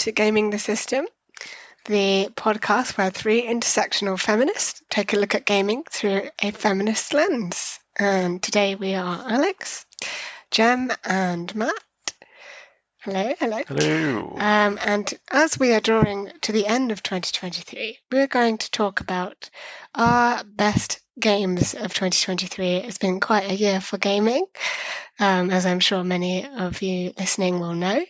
to Gaming the System, the podcast where three intersectional feminists take a look at gaming through a feminist lens. And today we are Alex, Jem and Matt. Hello. Hello. And as we are drawing to the end of 2023, we're going to talk about our best games of 2023. It's been quite a year for gaming, as I'm sure many of you listening will know.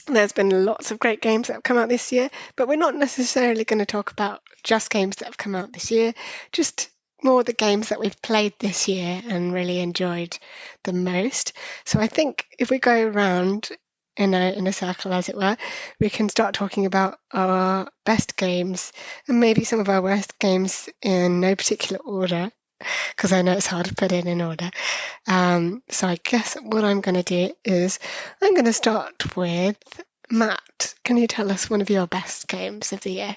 There's been lots of great games that have come out this year, but we're not necessarily going to talk about just games that have come out this year, just more the games that we've played this year and really enjoyed the most. So I think if we go around in a circle, as it were, we can start talking about our best games and maybe some of our worst games in no particular order, because I know it's hard to put it in order. So I guess what I'm going to do is I'm going to start with Matt. Can you tell us one of your best games of the year?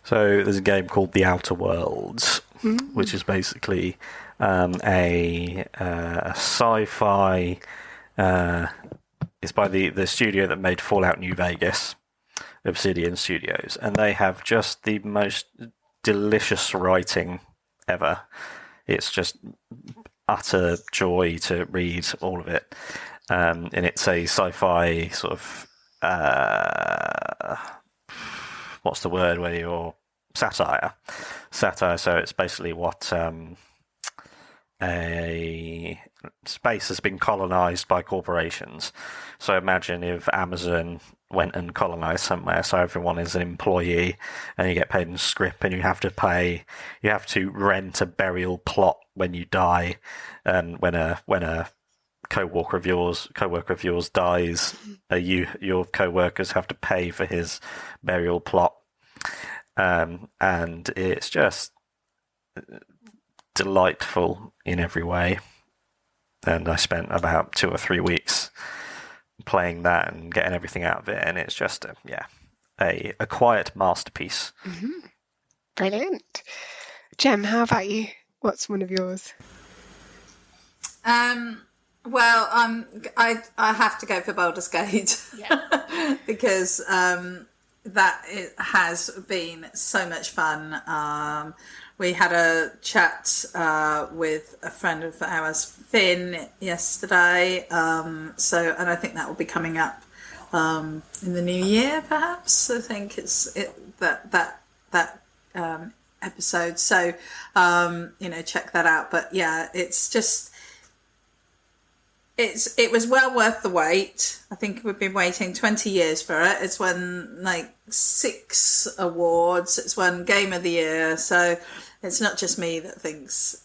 So there's a game called The Outer Worlds, which is basically a sci-fi. It's by the studio that made Fallout New Vegas, Obsidian Studios, and they have just the most delicious writing ever. It's just utter joy to read all of it, and it's a sci-fi sort of what's the word where you're satire. So it's basically what a space has been colonized by corporations. So imagine if Amazon went and colonized somewhere, so everyone is an employee and you get paid in scrip, and you have to rent a burial plot when you die, and when a co-worker of yours dies, your co-workers have to pay for his burial plot, and it's just delightful in every way. And I spent about 2 or 3 weeks playing that and getting everything out of it, and it's just a quiet masterpiece. Mm-hmm. Brilliant. Jem, how about you? What's one of yours? Well, I have to go for Baldur's Gate, because that has been so much fun. We had a chat with a friend of ours, Finn, yesterday. And I think that will be coming up in the new year, perhaps. I think that episode. So check that out. But yeah, it's just. It was well worth the wait. I think we've been waiting 20 years for it. It's won 6 awards. It's won Game of the Year. So it's not just me that thinks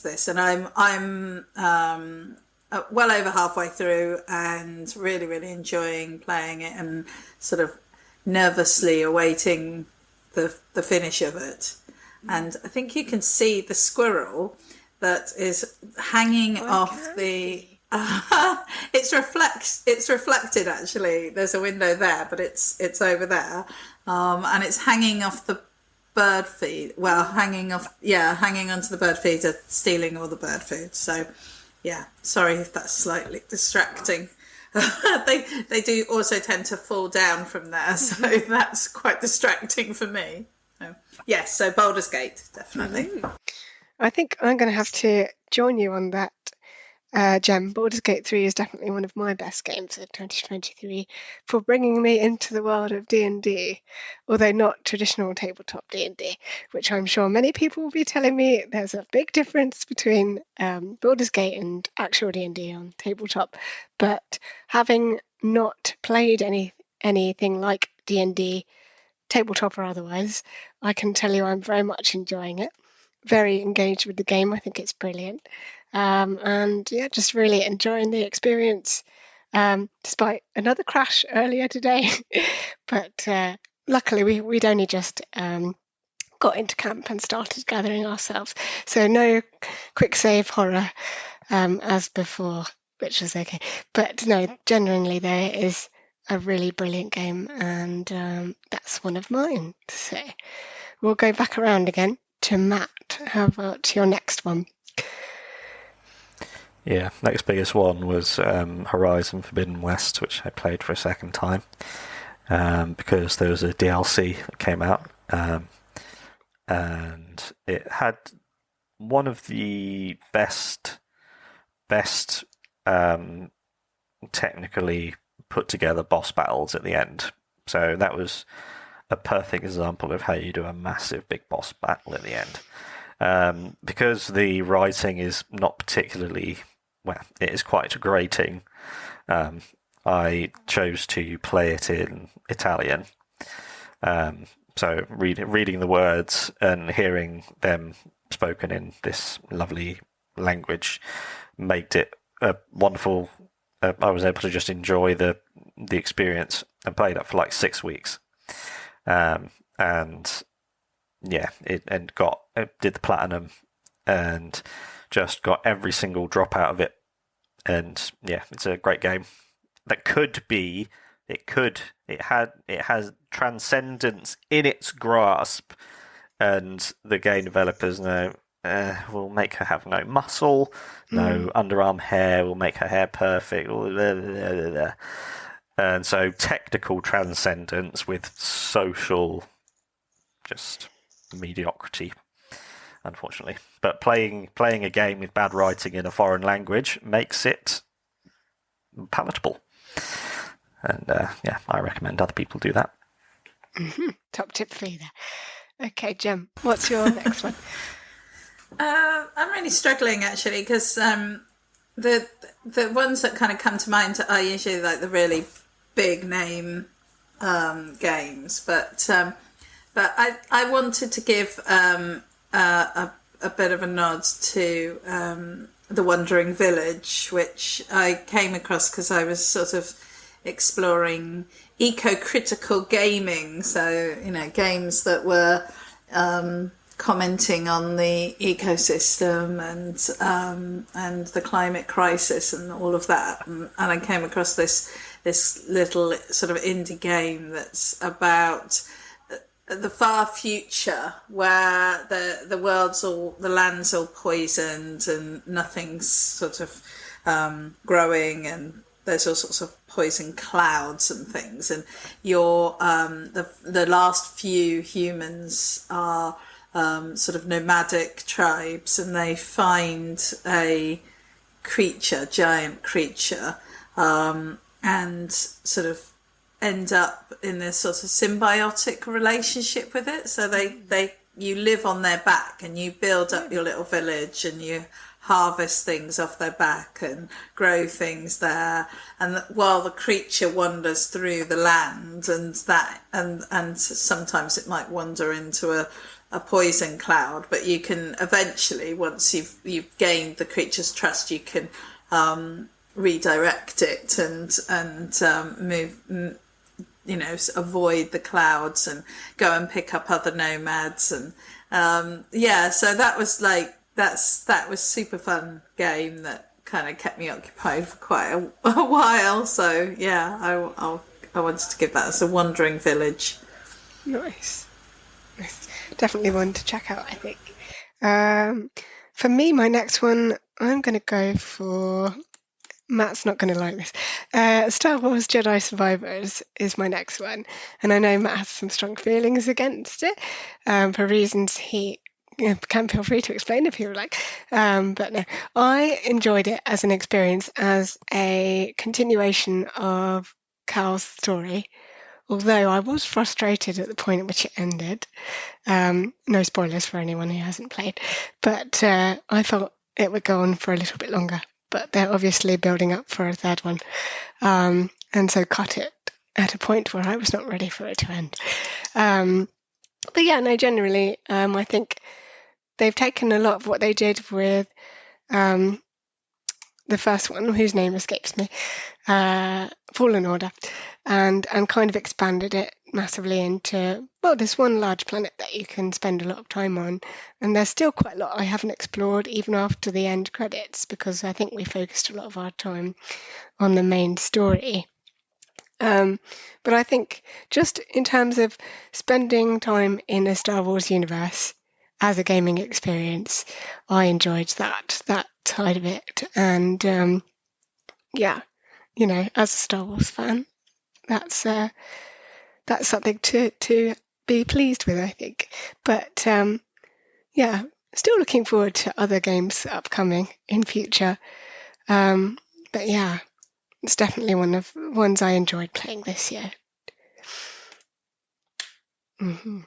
this. And I'm well over halfway through and really, really enjoying playing it and sort of nervously awaiting the finish of it. And I think you can see the squirrel that is hanging off the. It's reflected actually. There's a window there, but it's over there, and it's hanging off the bird feed. Well, hanging onto the bird feeder, stealing all the bird food. So, yeah, sorry if that's slightly distracting. They do also tend to fall down from there, so that's quite distracting for me. So Baldur's Gate, definitely. I think I'm going to have to join you on that. Jem, Baldur's Gate 3 is definitely one of my best games of 2023 for bringing me into the world of D&D, although not traditional tabletop D&D, which I'm sure many people will be telling me there's a big difference between Baldur's Gate and actual D&D on tabletop. But having not played anything like D&D, tabletop or otherwise, I can tell you I'm very much enjoying it. Very engaged with the game. I think it's brilliant. Just really enjoying the experience, despite another crash earlier today. But luckily we'd only just got into camp and started gathering ourselves, so no quick save horror as before, which was okay. But no, genuinely there is a really brilliant game, and that's one of mine. So we'll go back around again to Matt. How about your next one? Yeah, next biggest one was Horizon Forbidden West, which I played for a second time because there was a DLC that came out, and it had one of the best technically put together boss battles at the end. So that was a perfect example of how you do a massive big boss battle at the end. Because the writing is not particularly, well, it is quite grating. I chose to play it in Italian. So reading the words and hearing them spoken in this lovely language made it a wonderful. I was able to just enjoy the experience and played it for like 6 weeks, and yeah, it did the platinum and just got every single drop out of it, and yeah, it's a great game that could be. It has transcendence in its grasp, and the game developers know. Will make her have no muscle, no underarm hair, will make her hair perfect. Blah, blah, blah, blah. And so technical transcendence with social just mediocrity, unfortunately. But playing a game with bad writing in a foreign language makes it palatable. And yeah, I recommend other people do that. Mm-hmm. Top tip for you there. Okay, Jem, what's your next one? I'm really struggling actually because the ones that kind of come to mind are usually like the really big name games, but I wanted to give a bit of a nod to the Wandering Village, which I came across because I was sort of exploring eco-critical gaming, so games that were commenting on the ecosystem and the climate crisis and all of that, and I came across this little sort of indie game that's about the far future where the land's all poisoned and nothing's sort of growing, and there's all sorts of poison clouds and things, and you're the last few humans are sort of nomadic tribes, and they find a giant creature, and sort of end up in this sort of symbiotic relationship with it. So you live on their back and you build up your little village and you harvest things off their back and grow things there, and while the creature wanders through the land, and sometimes it might wander into a poison cloud, but you can eventually, once you've gained the creature's trust, you can redirect it and move, avoid the clouds and go and pick up other nomads, and so that was that was super fun game that kind of kept me occupied for quite a while. So yeah, I wanted to give that as a Wandering Village. Nice. Definitely one to check out, I think. For me, my next one, I'm going to go for... Matt's not going to like this. Star Wars Jedi Survivors is my next one. And I know Matt has some strong feelings against it for reasons he can feel free to explain if you would like. But no, I enjoyed it as an experience, as a continuation of Cal's story. Although I was frustrated at the point at which it ended. No spoilers for anyone who hasn't played. But I thought it would go on for a little bit longer. But they're obviously building up for a third one. And so cut it at a point where I was not ready for it to end. But yeah, no, generally, I think they've taken a lot of what they did with the first one, whose name escapes me, Fallen Order, and kind of expanded it massively into, well, this one large planet that you can spend a lot of time on. And there's still quite a lot I haven't explored, even after the end credits, because I think we focused a lot of our time on the main story. But I think just in terms of spending time in a Star Wars universe as a gaming experience, I enjoyed that. That side of it. And yeah, you know, as a Star Wars fan, that's something to be pleased with, I think. But yeah, still looking forward to other games upcoming in future. But yeah, it's definitely one of the ones I enjoyed playing this year. Mm-hmm.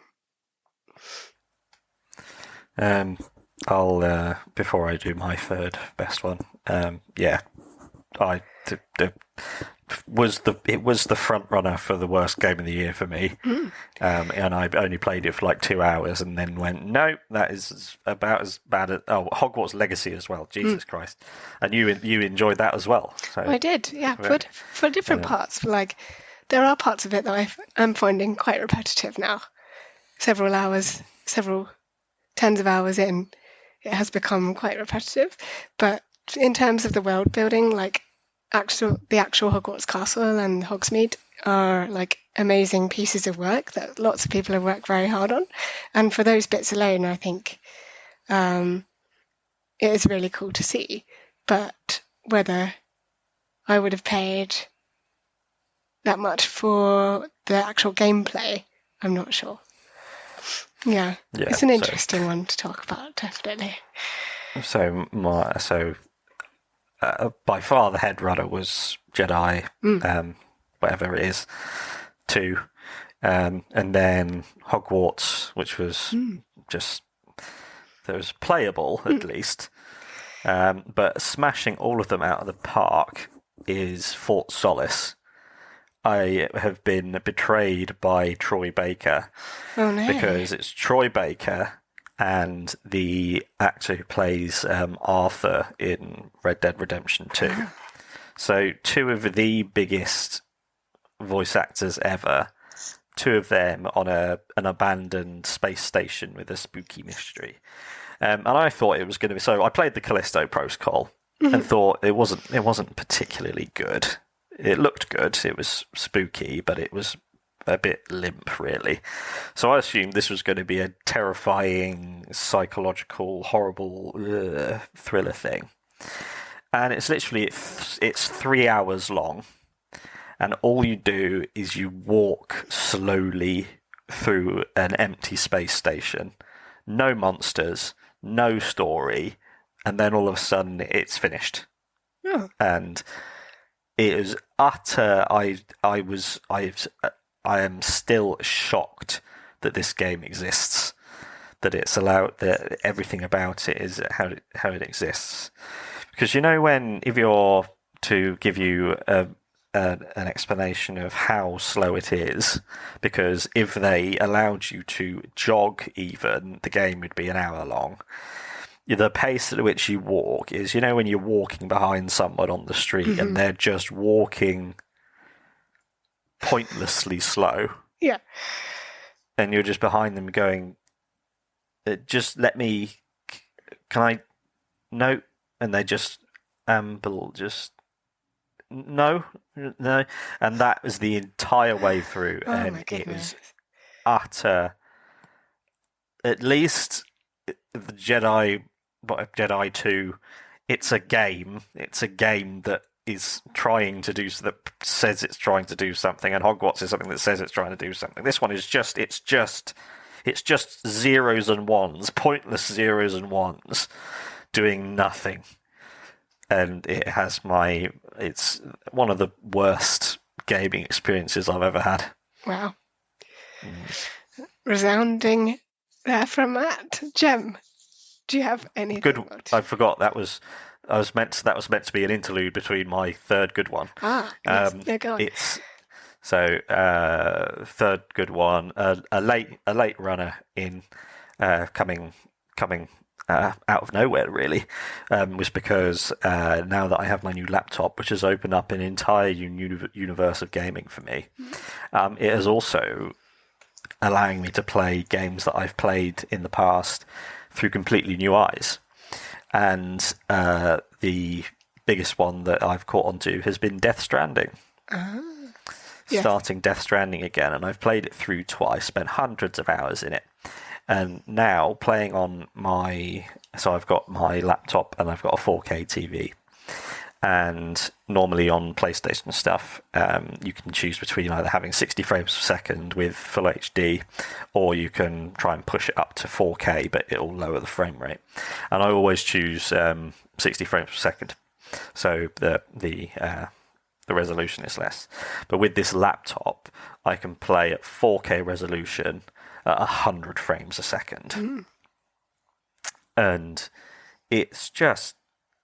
I'll before I do my third best one. Yeah, it was the front runner for the worst game of the year for me. And I only played it for like 2 hours, and then went, no, that is about as bad as Hogwarts Legacy as well. Jesus Christ! And you enjoyed that as well. So I did, yeah, for different parts. Like there are parts of it that I'm finding quite repetitive now. Several tens of hours in, it has become quite repetitive. But in terms of the world building, like the actual Hogwarts Castle and Hogsmeade are like amazing pieces of work that lots of people have worked very hard on. And for those bits alone, I think it is really cool to see. But whether I would have paid that much for the actual gameplay, I'm not sure. Yeah, it's an interesting one to talk about, definitely. So by far the head runner was Jedi, whatever it is, 2, and then Hogwarts, which was just that was playable at least. But smashing all of them out of the park is Fort Solace. I have been betrayed by Troy Baker. Oh, no. Because it's Troy Baker and the actor who plays Arthur in Red Dead Redemption 2. So 2 of the biggest voice actors ever, 2 of them on an abandoned space station with a spooky mystery. And I thought it was going to be... So I played the Callisto Protocol and thought it wasn't particularly good. It looked good, it was spooky, but it was a bit limp, really. So I assumed this was going to be a terrifying, psychological, horrible thriller thing. And it's literally, it's 3 hours long, and all you do is you walk slowly through an empty space station. No monsters, no story, and then all of a sudden it's finished. Oh. And it is utter. I am still shocked that this game exists. That it's allowed. That everything about it is how it exists. Because if you're to give you an explanation of how slow it is, because if they allowed you to jog, even the game would be an hour long. The pace at which you walk is, when you're walking behind someone on the street and they're just walking pointlessly slow. Yeah. And you're just behind them going, just let me, can I, no. And they just amble, just, no. And that was the entire way through. Oh, and my it was goodness. utter, at least the Jedi 2, it's a game that is trying to do, that says it's trying to do something, and Hogwarts is something that says it's trying to do something. This one is just zeros and ones, pointless zeros and ones, doing nothing. And it's one of the worst gaming experiences I've ever had. Wow. Resounding there from Matt. Jem, do you have anything? Good. I forgot that was meant to be an interlude between my third good one. Yes. Yeah, go on. It's third good one, a late runner in coming out of nowhere, really, was because now that I have my new laptop, which has opened up an entire universe of gaming for me, it is also allowing me to play games that I've played in the past through completely new eyes. And the biggest one that I've caught onto has been Death Stranding. Yeah. Starting Death Stranding again, and I've played it through twice, spent hundreds of hours in it. And now playing on so I've got my laptop and I've got a 4K TV. And normally on PlayStation stuff, you can choose between either having 60 frames per second with full HD, or you can try and push it up to 4K, but it'll lower the frame rate. And I always choose 60 frames per second, so the resolution is less. But with this laptop, I can play at 4K resolution at 100 frames a second, and it's just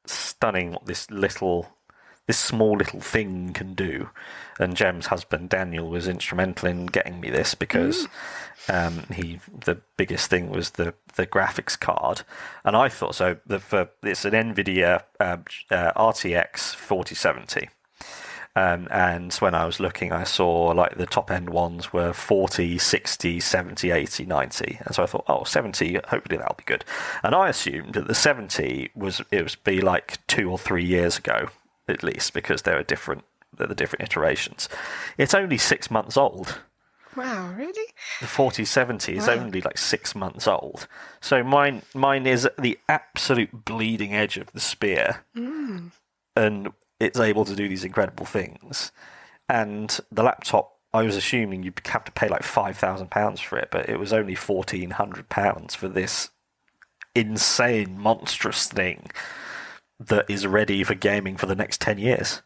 stunning what this small little thing can do. And Jem's husband Daniel was instrumental in getting me this, because the biggest thing was the graphics card, and I thought so. It's an NVIDIA RTX 4070. And when I was looking, I saw like the top end ones were 40, 60, 70, 80, 90. And so I thought, 70, hopefully that'll be good. And I assumed that the 70 was be like 2 or 3 years ago, at least, because they're the different iterations. It's only 6 months old. Wow, really? The 4070 is only like 6 months old. So mine is at the absolute bleeding edge of the spear. And it's able to do these incredible things. And the laptop, I was assuming you'd have to pay like £5,000 for it, but it was only £1,400 for this insane, monstrous thing that is ready for gaming for the next 10 years.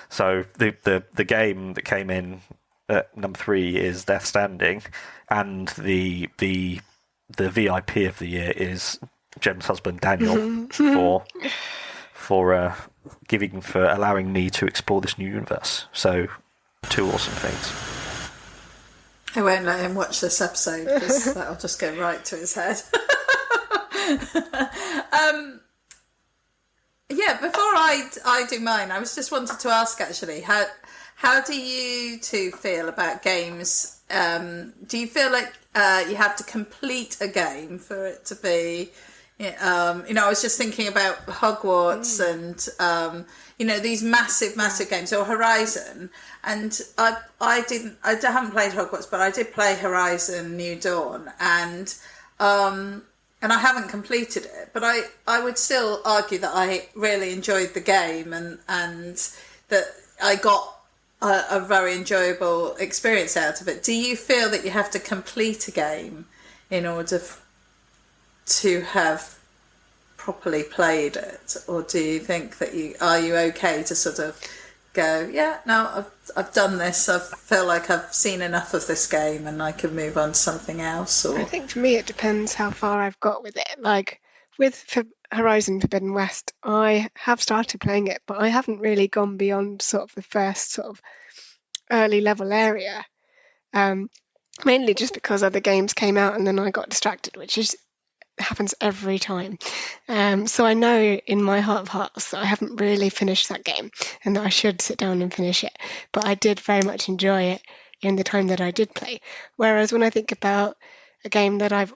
So the game that came in at number 3 is Death Stranding, and the VIP of the year is Jem's husband Daniel for allowing me to explore this new universe. So, 2 awesome things. I won't let him watch this episode, because that'll just go right to his head. Before I do mine, I was just wanted to ask, actually, how do you two feel about games? Do you feel like you have to complete a game for it to be... I was just thinking about Hogwarts and these massive games, or Horizon. And I haven't played Hogwarts, but I did play Horizon New Dawn, and I haven't completed it, but I would still argue that I really enjoyed the game, and that I got a very enjoyable experience out of it. Do you feel that you have to complete a game in order to have properly played it, or do you think that are you okay to sort of go, I've done this, I feel like I've seen enough of this game and I can move on to something else? Or... I think for me it depends how far I've got with it. Like with Horizon Forbidden West, I have started playing it, but I haven't really gone beyond sort of the first sort of early level area, mainly just because other games came out and then I got distracted, which happens every time. So I know in my heart of hearts that I haven't really finished that game and that I should sit down and finish it, but I did very much enjoy it in the time that I did play. Whereas when I think about a game that I've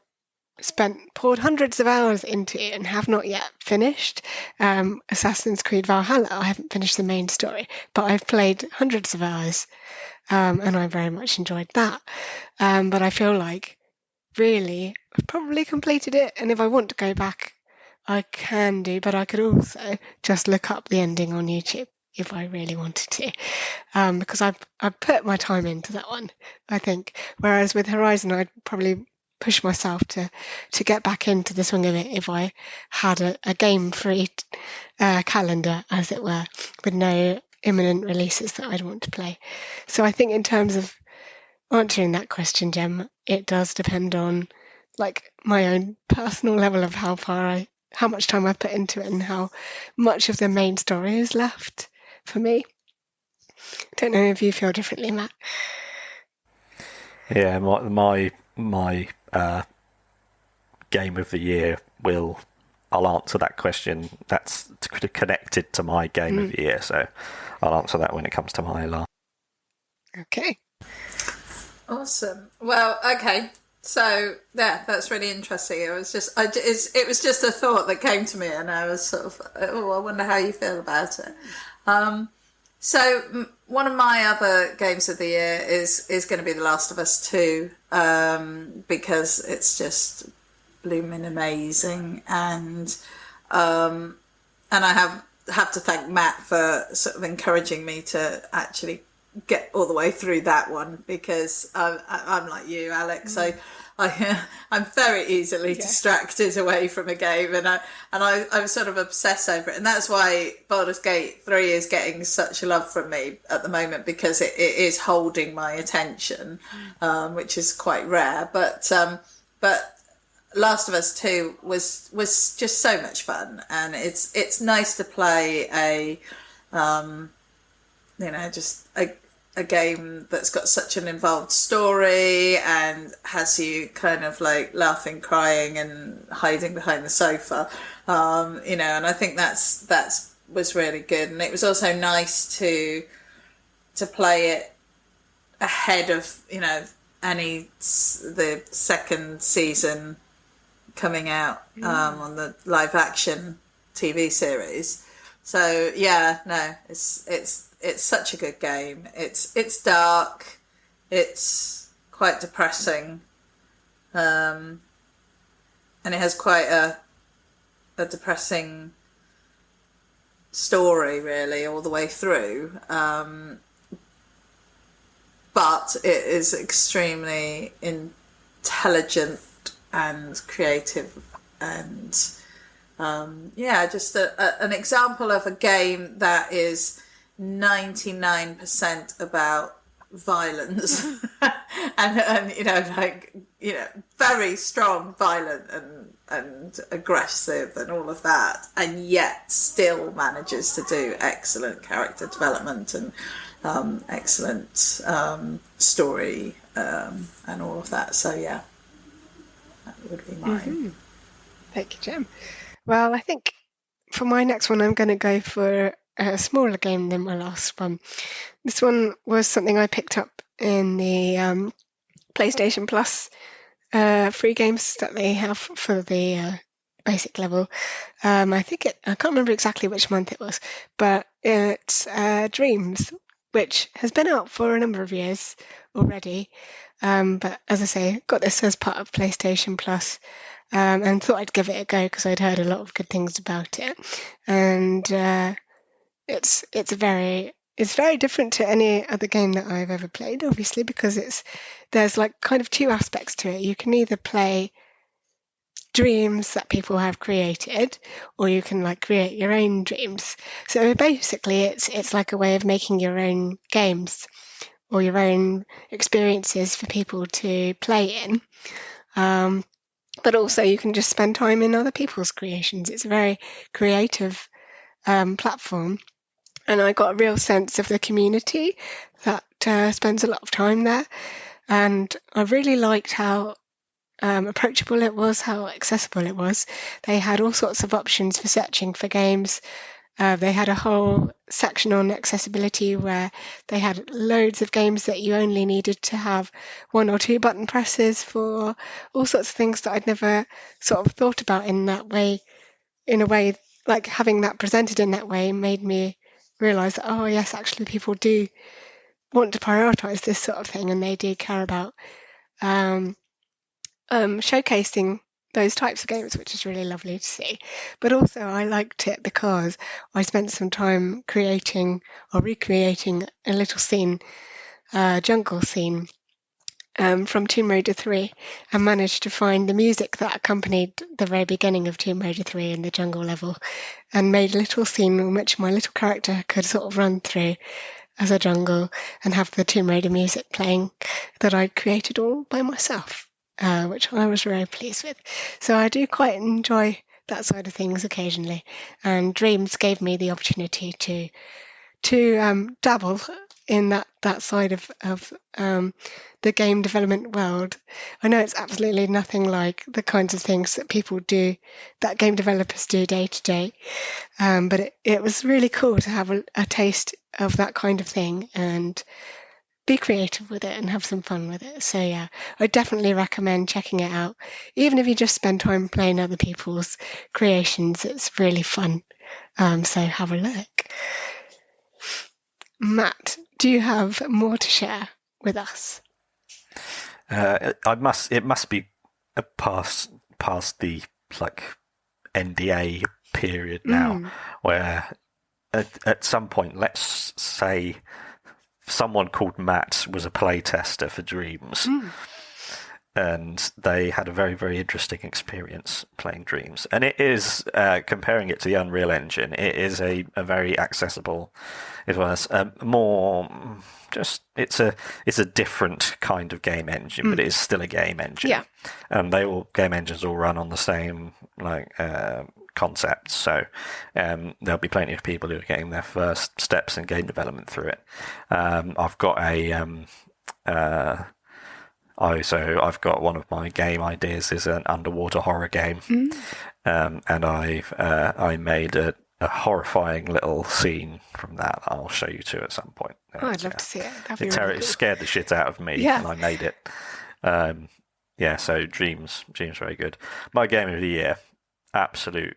poured hundreds of hours into and have not yet finished, Assassin's Creed Valhalla, I haven't finished the main story, but I've played hundreds of hours, and I very much enjoyed that. But I feel like really I've probably completed it, and if I want to go back I can do, but I could also just look up the ending on YouTube if I really wanted to, because I've put my time into that one, I think. Whereas with Horizon I'd probably push myself to get back into the swing of it if I had a game-free calendar, as it were, with no imminent releases that I'd want to play. So I think in terms of answering that question, Jem, it does depend on like my own personal level of how much time I've put into it and how much of the main story is left for me. Don't know if you feel differently, Matt. Yeah, my game of the year I'll answer that question. That's connected to my game of the year, so I'll answer that when it comes to my last. Okay. Awesome. Well, okay. So yeah, that's really interesting. It was just a thought that came to me, and I was sort of, I wonder how you feel about it. So one of my other games of the year is going to be The Last of Us 2, because it's just blooming amazing, and I have to thank Matt for sort of encouraging me to actually get all the way through that one, because I'm like you, Alex. I'm very easily distracted away from a game, and I'm sort of obsessed over it, and that's why Baldur's Gate 3 is getting such love from me at the moment, because it is holding my attention, which is quite rare. But Last of Us 2 was just so much fun, and it's nice to play just a game that's got such an involved story and has you kind of like laughing, crying, and hiding behind the sofa, and I think that's was really good. And it was also nice to play it ahead of the second season coming out on the live action TV series. So it's such a good game. It's dark, it's quite depressing, and it has quite a depressing story really all the way through. But it is extremely intelligent and creative, and just an example of a game that is 99% about violence and very strong, violent and aggressive and all of that, and yet still manages to do excellent character development and excellent story and all of that. So that would be mine. Mm-hmm. Thank you, Jem. Well, I think for my next one, I'm going to go for a smaller game than my last one. This one was something I picked up in the PlayStation Plus free games that they have for the basic level. I can't remember exactly which month it was, but it's Dreams, which has been out for a number of years already. But as I say, got this as part of PlayStation Plus, and thought I'd give it a go because I'd heard a lot of good things about it. And it's very different to any other game that I've ever played, obviously, because there's like kind of two aspects to it. You can either play dreams that people have created, or you can like create your own dreams. So basically it's like a way of making your own games or your own experiences for people to play in. But also you can just spend time in other people's creations. It's a very creative platform. And I got a real sense of the community that spends a lot of time there. And I really liked how approachable it was, how accessible it was. They had all sorts of options for searching for games. They had a whole section on accessibility where they had loads of games that you only needed to have 1 or 2 button presses for, all sorts of things that I'd never sort of thought about in that way. In a way, like having that presented in that way made me realise that, oh yes, actually people do want to prioritise this sort of thing, and they do care about showcasing those types of games, which is really lovely to see. But also I liked it because I spent some time creating or recreating a little scene, jungle scene from Tomb Raider 3, and managed to find the music that accompanied the very beginning of Tomb Raider 3 in the jungle level, and made a little scene in which my little character could sort of run through as a jungle and have the Tomb Raider music playing that I'd created all by myself. Which I was very pleased with. So I do quite enjoy that side of things occasionally, and Dreams gave me the opportunity to dabble in that side of the game development world. I know it's absolutely nothing like the kinds of things that people do, that game developers do day to day, but it was really cool to have a taste of that kind of thing and be creative with it and have some fun with it. So yeah, I definitely recommend checking it out. Even if you just spend time playing other people's creations, it's really fun. So have a look. Matt, do you have more to share with us? It must be past the NDA period now, where at some point, let's say someone called Matt was a playtester for Dreams, and they had a very, very interesting experience playing Dreams. And it is, comparing it to the Unreal Engine, it is a very accessible, it was more just, it's a different kind of game engine, but it is still a game engine. Yeah. And game engines all run on the same concepts. So there'll be plenty of people who are getting their first steps in game development through it. I've got I've got one of my game ideas is an underwater horror game, and I made a horrifying little scene from that. I'll show you to at some point. I'd love to see it. It scared the shit out of me, and I made it. So Dreams, very good. My game of the year, absolute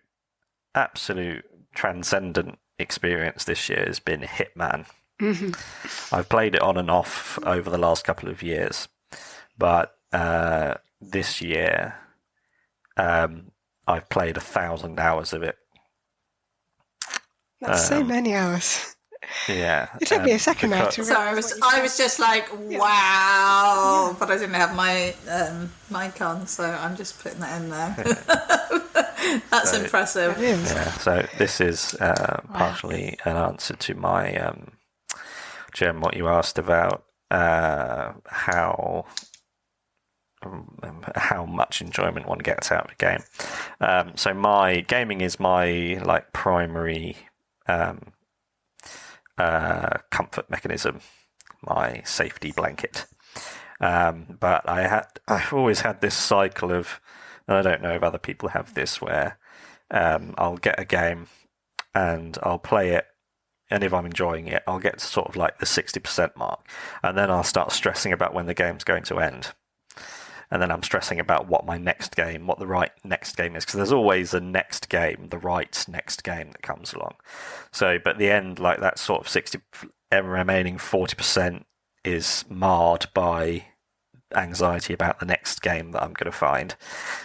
transcendent experience this year has been Hitman. I've played it on and off over the last couple of years, but this year I've played 1,000 hours of it. That's so many hours. Yeah. It took me a second now to realize. So I was just like, wow, but I didn't have my mic on, so I'm just putting that in there. That's impressive. It is. Yeah, so this is partially an answer to my Jem, what you asked about how much enjoyment one gets out of a game. So my gaming is my primary comfort mechanism, my safety blanket. But I've always had this cycle of, and I don't know if other people have this, where I'll get a game and I'll play it, and if I'm enjoying it, I'll get to sort of like the 60% mark, and then I'll start stressing about when the game's going to end. And then I'm stressing about what the right next game is, because there's always a next game, the right next game that comes along. So, but the end, like that sort of remaining 40% is marred by anxiety about the next game that I'm going to find.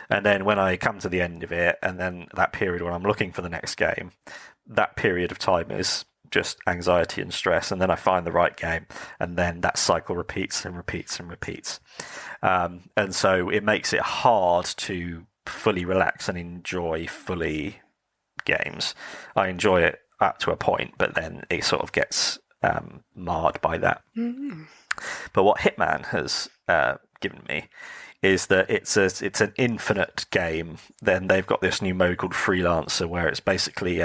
And then when I come to the end of it, and then that period when I'm looking for the next game, that period of time is just anxiety and stress, and then I find the right game, and then that cycle repeats and repeats and repeats. And so it makes it hard to fully relax and enjoy fully games. I enjoy it up to a point, but then it sort of gets marred by that. But what Hitman has given me is that it's an infinite game. Then they've got this new mode called Freelancer, where it's basically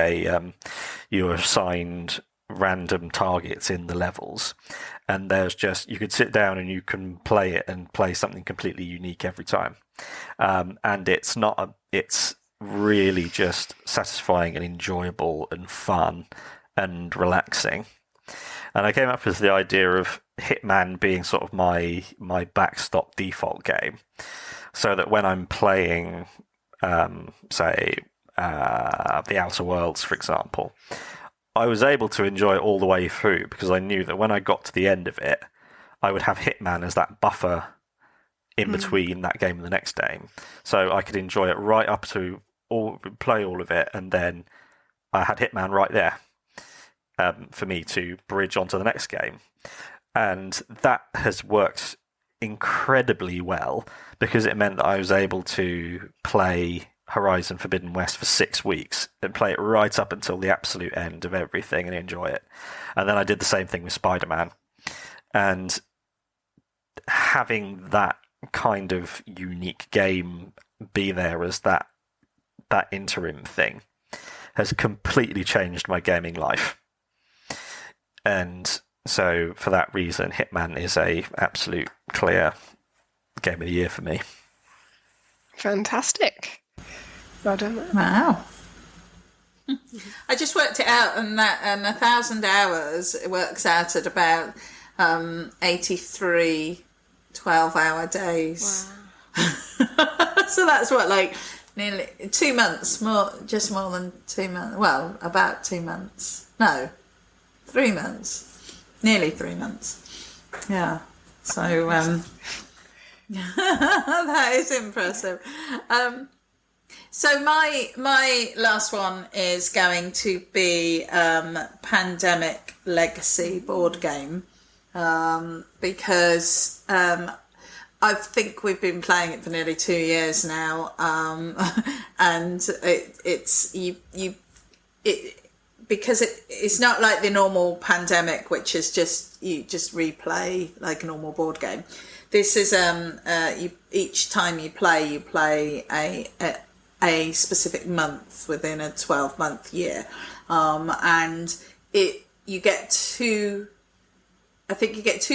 you're assigned random targets in the levels, and there's just, you could sit down and you can play it and play something completely unique every time. And it's really just satisfying and enjoyable and fun and relaxing. And I came up with the idea of Hitman being sort of my backstop default game, so that when I'm playing, say, The Outer Worlds, for example, I was able to enjoy it all the way through, because I knew that when I got to the end of it, I would have Hitman as that buffer in between that game and the next game. So I could enjoy it right up to play all of it, and then I had Hitman right there for me to bridge onto the next game. And that has worked incredibly well, because it meant that I was able to play Horizon Forbidden West for 6 weeks and play it right up until the absolute end of everything and enjoy it. And then I did the same thing with Spider-Man. And having that kind of unique game be there as that interim thing has completely changed my gaming life. And so for that reason, Hitman is a absolute clear game of the year for me. Fantastic. Well done, Matt. Wow. I just worked it out, and 1,000 hours, it works out at about 83 12-hour days. Wow. So that's what, like nearly 2 months, just more than 2 months. Well, about 2 months. No, 3 months. nearly 3 months. Yeah. So that is impressive. So my last one is going to be Pandemic Legacy board game, because I think we've been playing it for nearly 2 years now, and it's because it's not like the normal Pandemic, which is just you just replay like a normal board game. This is each time you play a specific month within a 12-month year, and you get two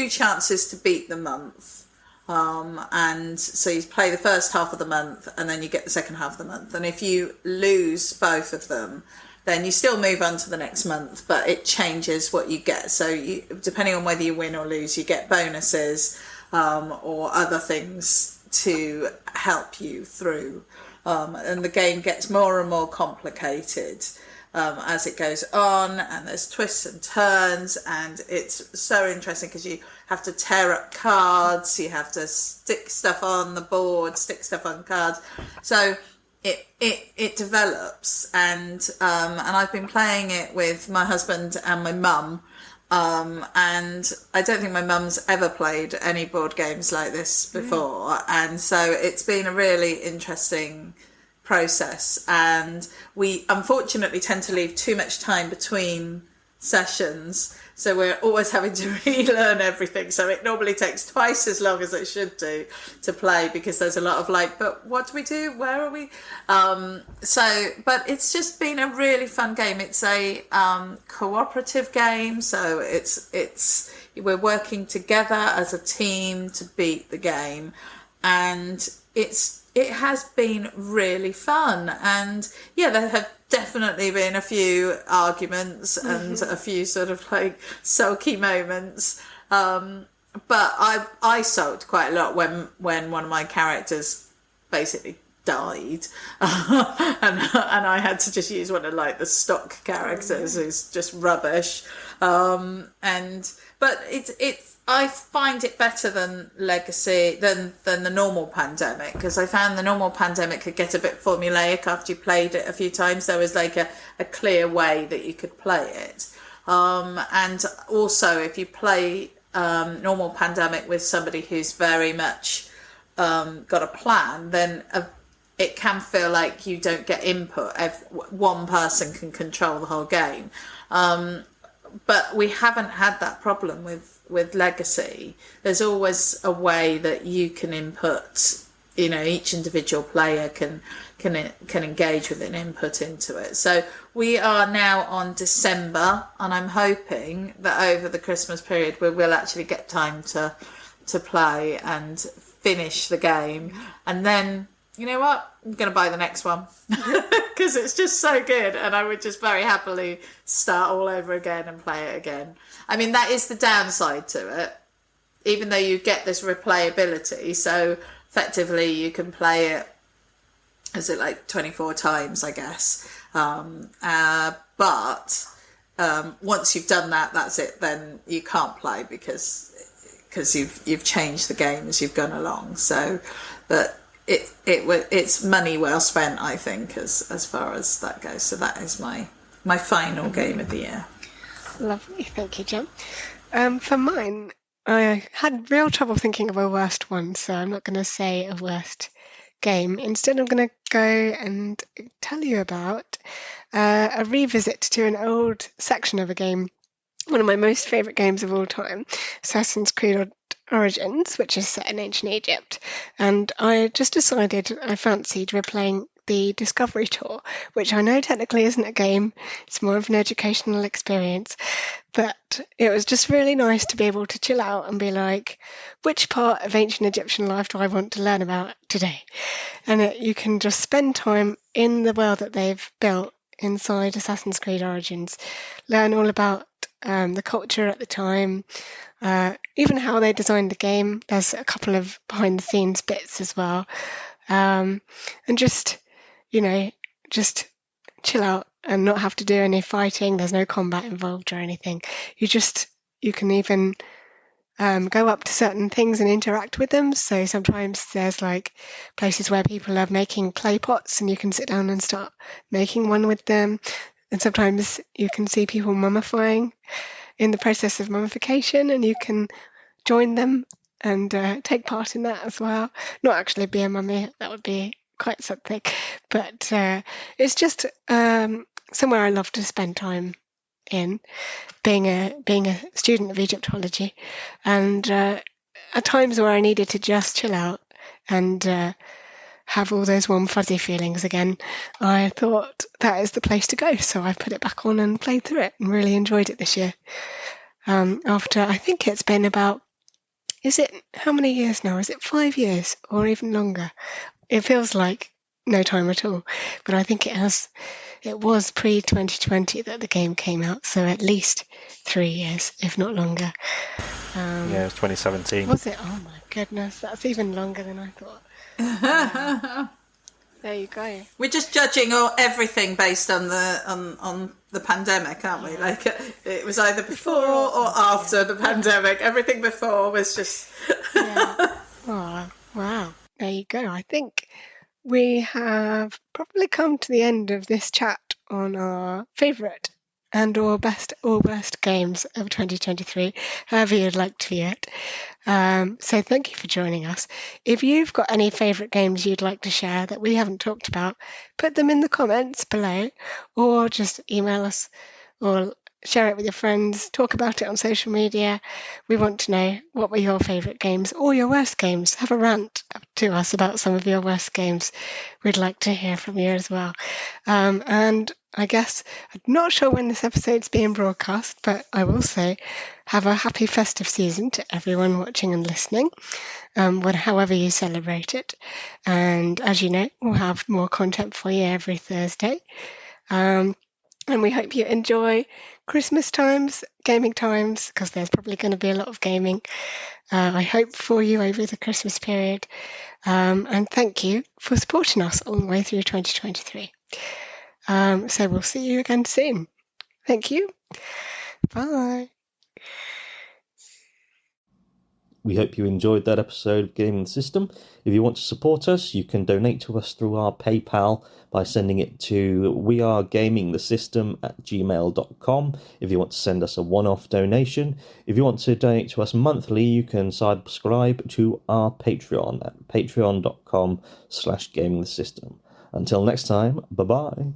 chances to beat the month. And so you play the first half of the month, and then you get the second half of the month. And if you lose both of them, then you still move on to the next month, but it changes what you get. So depending on whether you win or lose, you get bonuses or other things to help you through. And the game gets more and more complicated as it goes on, and there's twists and turns, and it's so interesting because you have to tear up cards, you have to stick stuff on the board, stick stuff on cards. So it develops, and I've been playing it with my husband and my mum, and I don't think my mum's ever played any board games like this before, and so it's been a really interesting process, and we unfortunately tend to leave too much time between sessions, so we're always having to relearn everything. So it normally takes twice as long as it should do to play, because there's a lot of like, but what do we do? Where are we? But it's just been a really fun game. It's a cooperative game, so it's we're working together as a team to beat the game, and it has been really fun. And yeah, there have definitely been a few arguments and a few sort of like sulky moments, but I sulked quite a lot when one of my characters basically died, and I had to just use one of like the stock characters who's just rubbish, but it's I find it better than Legacy, than the normal Pandemic, because I found the normal Pandemic could get a bit formulaic after you played it a few times. There was like a clear way that you could play it. And also, if you play normal Pandemic with somebody who's very much got a plan, then it can feel like you don't get input. One person can control the whole game. But we haven't had that problem with Legacy. There's always a way that you can input, each individual player can engage with an input into it. So we are now on December, and I'm hoping that over the Christmas period we will actually get time to play and finish the game. And then, you know what? I'm going to buy the next one because it's just so good, and I would just very happily start all over again and play it again. I mean, that is the downside to it, even though you get this replayability. So effectively you can play it, is it like 24 times, I guess. But once you've done that, that's it. Then you can't play because you've changed the game as you've gone along. So, but it's money well spent, I think, as far as that goes. So that is my final game of the year. Lovely, thank you, Jem. For mine, I had real trouble thinking of a worst one, so I'm not going to say a worst game. Instead, I'm going to go and tell you about a revisit to an old section of a game, one of my most favourite games of all time, Assassin's Creed Origins, which is set in ancient Egypt. And I just decided I fancied replaying the Discovery Tour, which I know technically isn't a game, it's more of an educational experience, but it was just really nice to be able to chill out and be like, which part of ancient Egyptian life do I want to learn about today? And you can just spend time in the world that they've built inside Assassin's Creed Origins, learn all about the culture at the time, even how they designed the game. There's a couple of behind the scenes bits as well, and just chill out and not have to do any fighting. There's no combat involved or anything. You just you can even go up to certain things and interact with them. So sometimes there's like places where people are making clay pots and you can sit down and start making one with them. And sometimes you can see people mummifying in the process of mummification, and you can join them and take part in that as well. Not actually be a mummy, that would be quite something, but it's just somewhere I love to spend time in, being a student of Egyptology, and at times where I needed to just chill out and have all those warm fuzzy feelings again, I thought that is the place to go. So I put it back on and played through it and really enjoyed it this year. After, I think it's been about, is it, how many years now? Is it 5 years or even longer? It feels like no time at all, but I think it was pre-2020 that the game came out, so at least 3 years, if not longer. Yeah, it was 2017. Was it? Oh my goodness, that's even longer than I thought. There you go. We're just judging everything based on the pandemic, aren't we? Like it was either before or after the pandemic. Everything before was just. Yeah. Oh, wow. There you go. I think we have probably come to the end of this chat on our favourite and or best or worst games of 2023, however you'd like to view it. So thank you for joining us. If you've got any favourite games you'd like to share that we haven't talked about, put them in the comments below, or just email us or share it with your friends, talk about it on social media. We want to know what were your favourite games or your worst games. Have a rant to us about some of your worst games. We'd like to hear from you as well. And I guess I'm not sure when this episode's being broadcast, but I will say have a happy festive season to everyone watching and listening, however you celebrate it. And as you know, we'll have more content for you every Thursday. And we hope you enjoy Christmas times, gaming times, because there's probably going to be a lot of gaming, I hope, for you over the Christmas period. And thank you for supporting us all the way through 2023. So we'll see you again soon. Thank you. Bye. We hope you enjoyed that episode of Gaming the System. If you want to support us, you can donate to us through our PayPal by sending it to wearegamingthesystem@gmail.com if you want to send us a one-off donation. If you want to donate to us monthly, you can subscribe to our Patreon at patreon.com/gamingthesystem. Until next time, bye-bye.